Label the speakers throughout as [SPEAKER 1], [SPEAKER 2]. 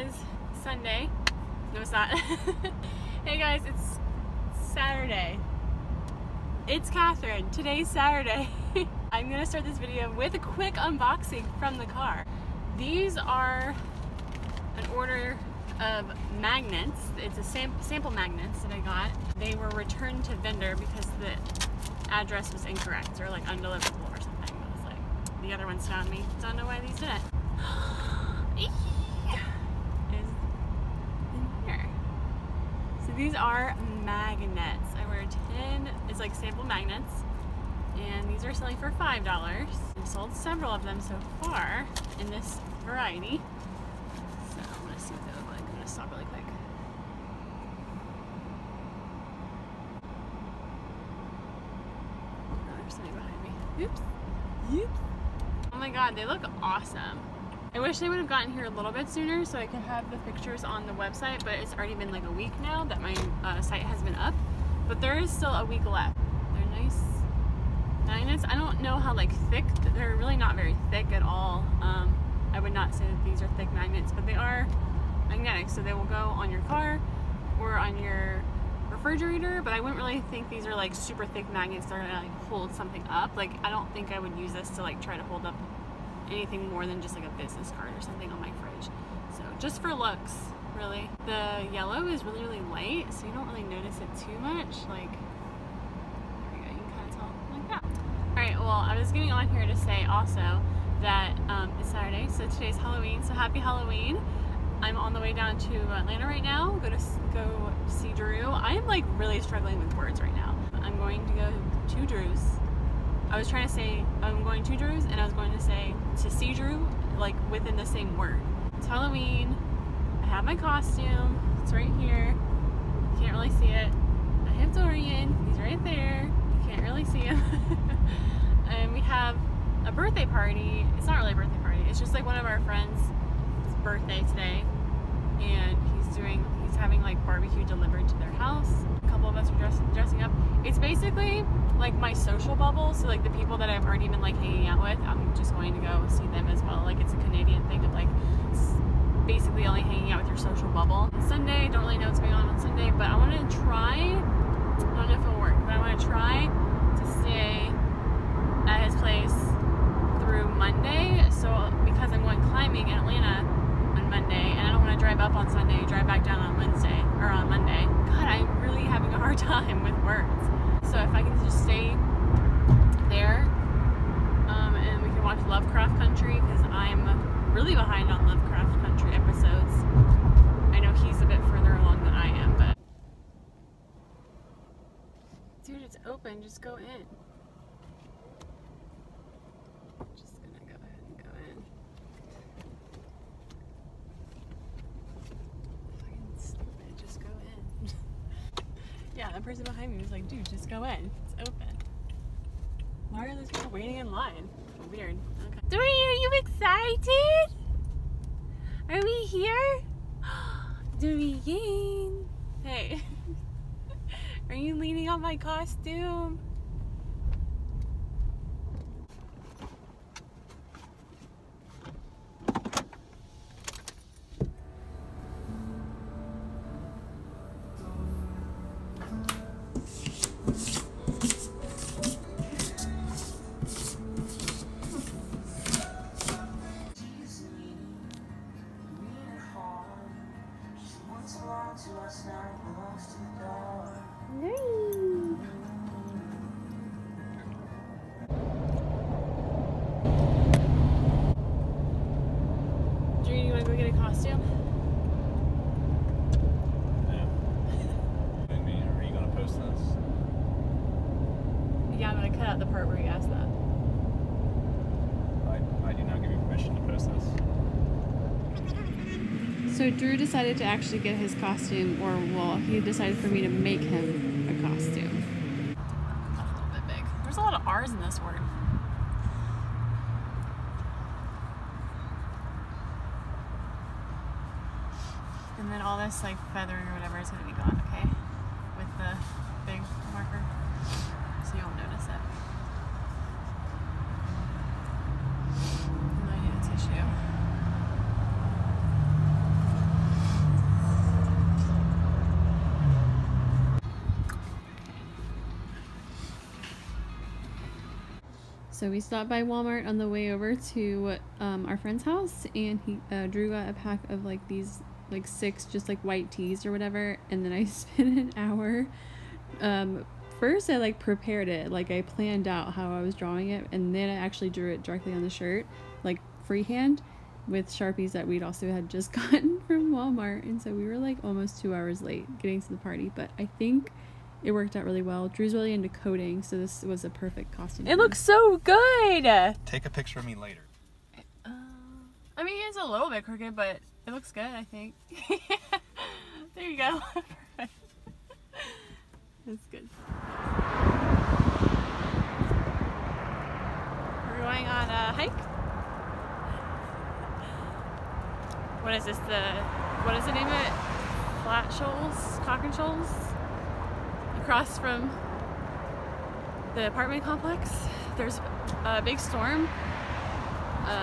[SPEAKER 1] is Sunday. No, it's not. Hey guys, it's Saturday. It's Catherine. Today's Saturday. I'm gonna start this video with a quick unboxing from the car. These are an order of magnets. It's a sample magnets that I got. They were returned to vendor because the address was incorrect or like undeliverable or something. I was like, the other ones found me. Don't know why these didn't. Is in here. So these are magnets. I ordered 10. It's like sample magnets, and these are selling for $5. I've sold several of them so far in this variety. So I'm gonna see what they look like. I'm gonna stop really quick. Oh, there's something behind me. Oops. Oops. Oh my god, they look awesome. I wish they would have gotten here a little bit sooner so I could have the pictures on the website, but it's already been like a week now that my site has been up. But there is still a week left. They're nice magnets. I don't know how like thick, they're really not very thick at all. I would not say that these are thick magnets, but they are magnetic, so they will go on your car or on your refrigerator, but I wouldn't really think these are like super thick magnets that are gonna like hold something up. Like, I don't think I would use this to like try to hold up anything more than just like a business card or something on my fridge. So just for looks, really. The yellow is really, really light, so you don't really notice it too much. Like, there you go, you can kind of tell like that. Alright, well, I was getting on here to say also that it's Saturday, so today's Halloween, so happy Halloween. I'm on the way down to Atlanta right now, go see Drew. I am like really struggling with words right now. I'm going to go to Drew's. I was trying to say I'm going to Drew's, and I was going to say to see Drew, like within the same word. It's Halloween. I have my costume. It's right here. You can't really see it. I have Dorian. He's right there. You can't really see him. And we have a birthday party. It's not really a birthday party. It's just like one of our friends' birthday today, and he's having like barbecue delivered to their house. A couple of us are dressing up. It's basically like my social bubble, so like the people that I've already been like hanging out with, I'm just going to go see them as well. Like, it's a Canadian thing of like basically only hanging out with your social bubble. Sunday, don't really know what's going on Sunday, but I want to try, I don't know if it'll work, but I want to try to stay at his place through Monday, so because I'm going climbing in Atlanta on Monday, and I don't want to drive up on Sunday, drive back down on Wednesday, or on Monday. God, I'm really having a hard time with words. So if I can just stay there, and we can watch Lovecraft Country, because I'm really behind on Lovecraft Country episodes. I know he's a bit further along than I am, but... Dude, it's open, just go in. Just gonna go ahead and go in. Fucking stupid, just go in. Yeah, that person behind me was like, dude, just go in. It's open. Why are those people waiting in line? Weird. Okay. Dorian, are you excited? Are we here? Dorian. Hey. Are you leaning on my costume? Drew, you want to go get a costume?
[SPEAKER 2] Yeah. I mean, are you going to post this?
[SPEAKER 1] Yeah, I'm going to cut out the part where you asked that.
[SPEAKER 2] I do not give you permission to post this.
[SPEAKER 1] So Drew decided to actually get his costume, or well, he decided for me to make him a costume. That's a little bit big. There's a lot of R's in this word. And then all this like feathering or whatever is going to be gone, okay? With the big marker, so you won't notice it. And I need a tissue. So we stopped by Walmart on the way over to our friend's house, and Drew got a pack of like these like 6 just like white tees or whatever, and then I spent an hour. First I like prepared it, like I planned out how I was drawing it, and then I actually drew it directly on the shirt, like freehand, with Sharpies that we'd also had just gotten from Walmart. And so we were like almost 2 hours late getting to the party, but I think it worked out really well. Drew's really into coding, so this was a perfect costume.
[SPEAKER 3] It looks so good!
[SPEAKER 2] Take a picture of me later.
[SPEAKER 1] I mean, it's a little bit crooked, but it looks good, I think. There you go. Perfect. That's good. We're going on a hike. What is this? What is the name of it? Flat Shoals? Cochran Shoals? Across from the apartment complex. There's a big storm.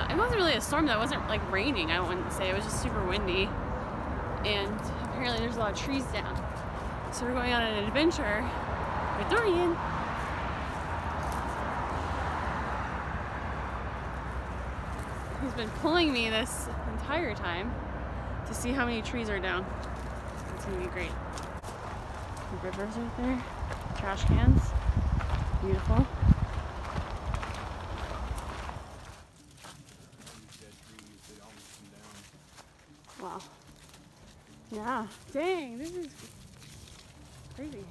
[SPEAKER 1] It wasn't really a storm, though. It wasn't like raining, I wouldn't say. It was just super windy. And apparently there's a lot of trees down. So we're going on an adventure with Dorian. He's been pulling me this entire time to see how many trees are down. It's gonna be great. The rivers right there, trash cans, beautiful. Wow. Yeah, dang, this is crazy.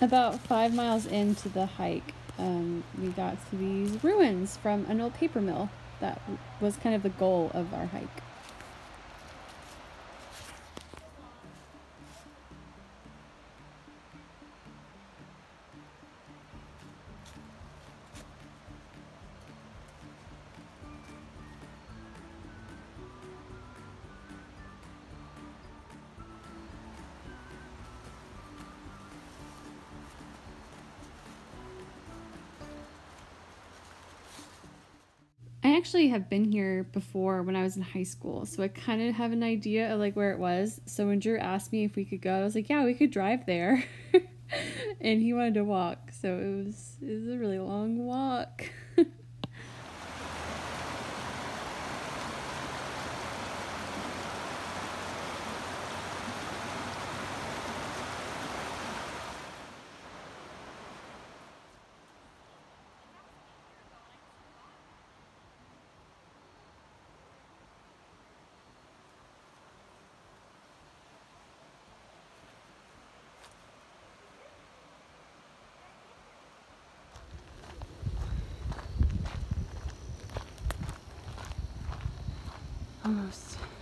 [SPEAKER 1] About 5 miles into the hike, we got to these ruins from an old paper mill. That was kind of the goal of our hike. I actually have been here before when I was in high school, so I kind of have an idea of like where it was. So when Drew asked me if we could go, I was like, yeah, we could drive there. And he wanted to walk, so it was a really long walk.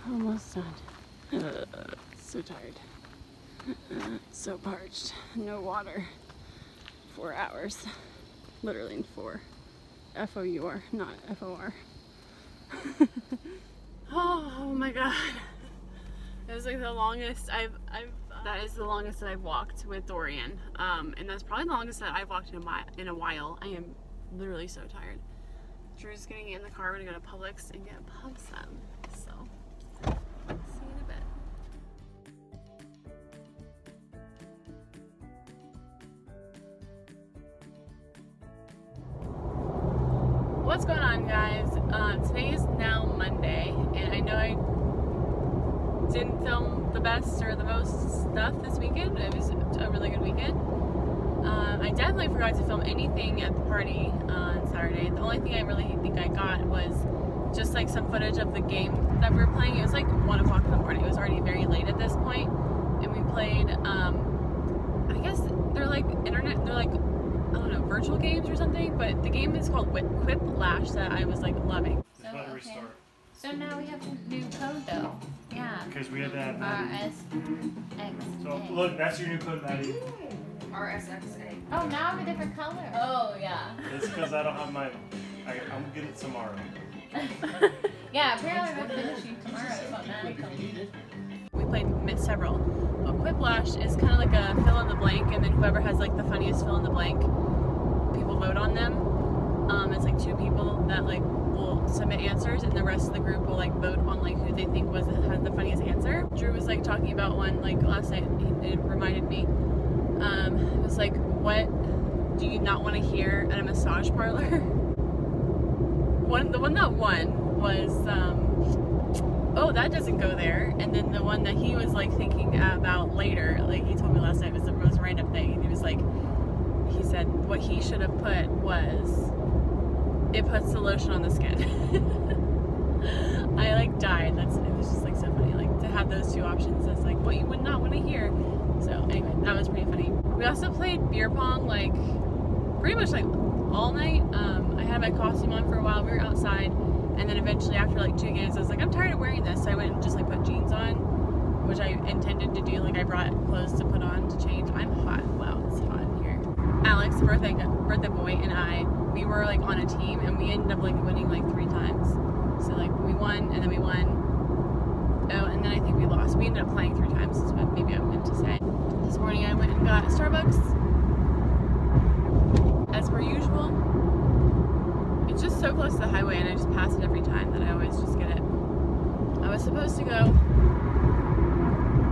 [SPEAKER 1] Almost done. So tired. So parched. No water. 4 hours. Literally in 4. F-O-U-R, not F-O-R. Oh my god. It was like the longest that is the longest that I've walked with Dorian. And that's probably the longest that I've walked in a while. I am literally so tired. Drew's getting in the car. We're gonna go to Publix and get a pub sub. So, see you in a bit. What's going on, guys? Today is now Monday, and I know I didn't film the best or the most stuff this weekend. It was a really good weekend. I definitely forgot to film anything at the party on Saturday. The only thing I really think I got was just like some footage of the game that we were playing. It was like 1 o'clock in the morning. It was already very late at this point, and we played. I guess they're like I don't know, virtual games or something. But the game is called Quiplash that I was like loving.
[SPEAKER 4] So, okay. So now we have a new code though. Yeah.
[SPEAKER 5] Because we had to have
[SPEAKER 4] RSXA.
[SPEAKER 5] So look, that's your new code, Maddie.
[SPEAKER 4] RSXA. Oh, now I'm a different color.
[SPEAKER 3] Oh, yeah.
[SPEAKER 5] It's because I don't have my. I'm gonna get it tomorrow.
[SPEAKER 4] Yeah, apparently we're finishing tomorrow. So now
[SPEAKER 1] We played several. Well, Quiplash is kind of like a fill in the blank, and then whoever has like the funniest fill in the blank, people vote on them. It's like 2 people that like will submit answers, and the rest of the group will like vote on like who they think had the funniest answer. Drew was like talking about one like last night. It reminded me. It was like, what do you not want to hear at a massage parlor? The one that won was oh, that doesn't go there. And then the one that he was like thinking about later, like he told me last night, was the most random thing. And he was like, he said what he should have put was, it puts the lotion on the skin. I like died. It was just like so funny, like to have those 2 options. That's like what you would not want to hear. So anyway, that was pretty funny. We also played beer pong like pretty much like all night. I had my costume on for a while. We were outside, and then eventually after like 2 games I was like, I'm tired of wearing this, so I went and just like put jeans on, which I intended to do. Like I brought clothes to put on to change. I'm hot. Wow, it's hot in here. Alex, the birthday boy, and I, we were like on a team, and we ended up like winning like 3 times. So like we won, and then we won. Oh, and then I think we lost. We ended up playing 3 times, is what maybe I meant to say. This morning I went and got Starbucks, as per usual. It's just so close to the highway, and I just pass it every time that I always just get it. I was supposed to go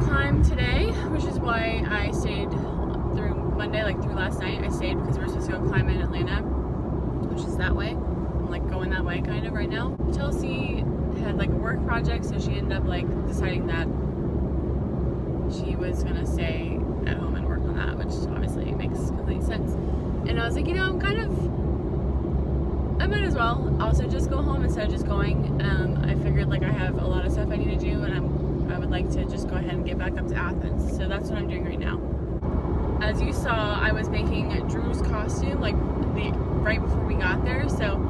[SPEAKER 1] climb today, which is why I stayed through Monday, like through last night. I stayed because we were supposed to go climb in Atlanta, which is that way. I'm like going that way kind of right now. Chelsea had like a work project, so she ended up like deciding that she was gonna stay at home and work on that, which obviously makes complete sense. And I was like, you know, I might as well also just go home instead of just going. I figured like I have a lot of stuff I need to do, and I would like to just go ahead and get back up to Athens. So that's what I'm doing right now. As you saw, I was making Drew's costume like right before we got there. So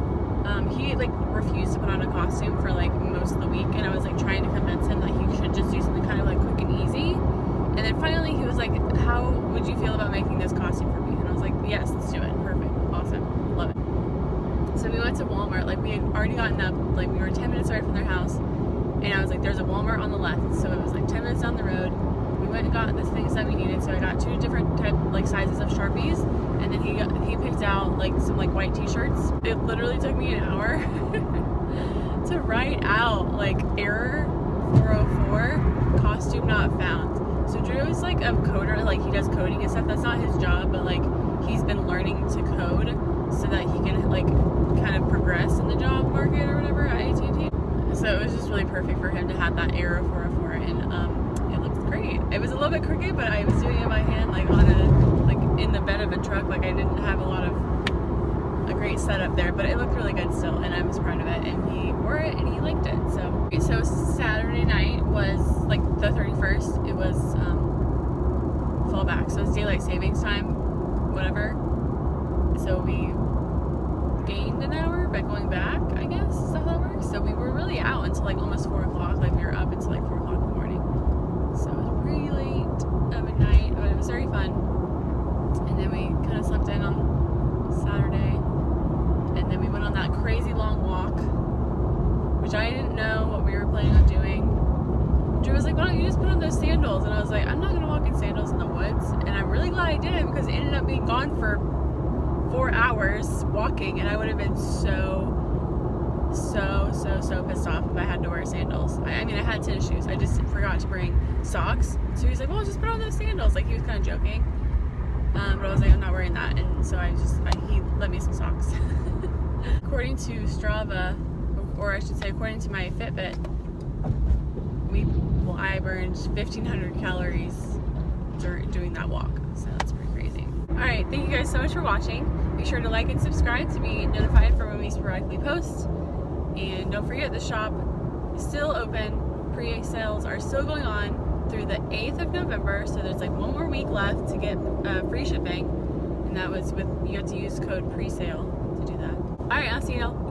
[SPEAKER 1] he like refused to put on a costume for like most of the week, and I was like trying to convince him that he should just do something kind of like quick and easy. And then finally he was like, how would you feel about making this costume for me? And I was like, yes, let's do it. Perfect. Awesome. Love it. So we went to Walmart. Like we had already gotten up, like we were 10 minutes away from their house, and I was like, there's a Walmart on the left. So it was like 10 minutes down the road. We went and got the things that we needed. So I got 2 different like sizes of Sharpies, and then he picked out like some like white t-shirts. It literally took me an hour to write out like error 404, costume not found. So Drew is like a coder, like he does coding and stuff. That's not his job, but like he's been learning to code so that he can like kind of progress in the job market or whatever at AT&T. So it was just really perfect for him to have that error 404, and it looks great. It was a little bit crooked, but I was doing it by hand, like on in the bed of a truck. Like I didn't have a great setup there, but it looked really good still, and I was proud of it. And he wore it, and he liked it. So Saturday night was like the 31st. It was fallback, so it's daylight savings time, whatever. So we gained an hour by going back, I guess. Is that how that works? So we were really out until like almost 4 o'clock. Like we were up until like 4 o'clock in the morning. So it was pretty late of a night, but it was very fun. And then we kind of slept in on Saturday, and then we went on that crazy long walk, which I didn't know what we were planning on doing. Drew was like, why don't you just put on those sandals? And I was like, I'm not gonna walk in sandals in the woods. And I'm really glad I didn't, because it ended up being gone for 4 hours walking, and I would have been so pissed off if I had to wear sandals. I mean, I had tennis shoes. I just forgot to bring socks. So he was like, well, just put on those sandals. Like he was kind of joking. But I was like, I'm not wearing that. And so he let me some socks. According to Strava, or I should say according to my Fitbit, I burned 1,500 calories doing that walk. So that's pretty crazy. Alright, thank you guys so much for watching. Be sure to like and subscribe to be notified for when we sporadically post. And don't forget, the shop is still open. Pre-sales are still going on through the 8th of November, so there's like 1 more week left to get free shipping. And that was you have to use code PRESALE to do that. Alright, I'll see y'all.